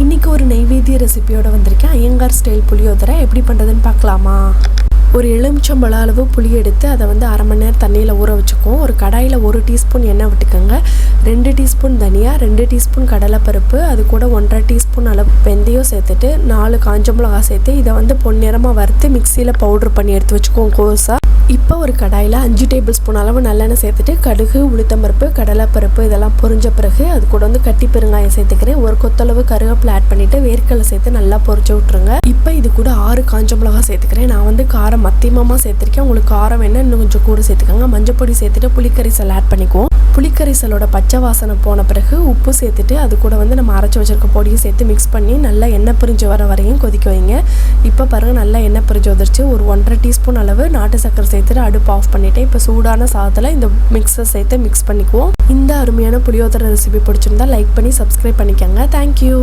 இன்றைக்கி ஒரு நெய்வேத்திய ரெசிபியோடு வந்திருக்கேன். ஐயங்கார் ஸ்டைல் புளியோதரை எப்படி பண்ணுறதுன்னு பார்க்கலாமா? ஒரு எலுமிச்சம்பழ அளவு புளி எடுத்து அதை அரை மணி நேரம் தண்ணியில் ஊற வச்சுக்குவோம். ஒரு கடாயில் 1 டீஸ்பூன் எண்ணெய் விட்டுக்கோங்க. 2 டீஸ்பூன் தனியா, 2 டீஸ்பூன் கடலைப்பருப்பு, அது கூட 1.5 டீஸ்பூன் அளவு வெந்தயம் சேர்த்துட்டு 4 காஞ்ச மிளகா சேர்த்து இதை பொன்னிறமாக வறுத்து மிக்சியில் பவுட்ரு பண்ணி எடுத்து வச்சுக்குவோம் கோஸாக. இப்போ ஒரு கடாயில் 5 டேபிள் ஸ்பூன் அளவு நல்லெண்ணெய் சேர்த்துட்டு கடுகு, உளுத்தம்பருப்பு, கடலைப்பருப்பு இதெல்லாம் பொரிஞ்ச பிறகு அது கூட கட்டி பெருங்காயம் சேர்த்துக்கிறேன். ஒரு கொத்தளவு கருவேப்பிலை ஆட் பண்ணிவிட்டு வேர்க்கடலை சேர்த்து நல்லா பொரிச்சு விட்ருங்க. இப்போ இது கூட 6 காஞ்ச மிளகா சேர்த்துக்கிறேன். நான் காரம் மத்தியமாக சேர்த்துருக்கேன். உங்களுக்கு காரம் வேணால் இன்னும் கொஞ்சம் கூட சேர்த்துக்கோங்க. மஞ்சள் பொடி சேர்த்துட்டு புளிக்கரைசல் ஆட் பண்ணிக்குவோம். புளிக்கரைசலோட பச்சை வாசனை போன பிறகு உப்பு சேர்த்துட்டு அது கூட நம்ம அரைச்சி வச்சிருக்க பொடியை சேர்த்து மிக்ஸ் பண்ணி நல்லா எண்ணெய் பிரிஞ்சு வர வரையும் கொதிக்க வைங்க. இப்போ பாருங்கள், நல்லா எண்ணெய் பிரிஞ்சு வந்துருச்சு. ஒரு 1.5 டீஸ்பூன் அளவு நாட்டு சக்கரை சேர்த்துட்டு அடுப்பு ஆஃப் பண்ணிவிட்டேன். இப்போ சூடான சாதத்தில் இந்த மிக்ஸை சேர்த்து மிக்ஸ் பண்ணிக்குவோம். இந்த அருமையான புளியோதரை ரெசிபி பிடிச்சிருந்தா லைக் பண்ணி சப்ஸ்கிரைப் பண்ணிக்கோங்க. தேங்க்யூ.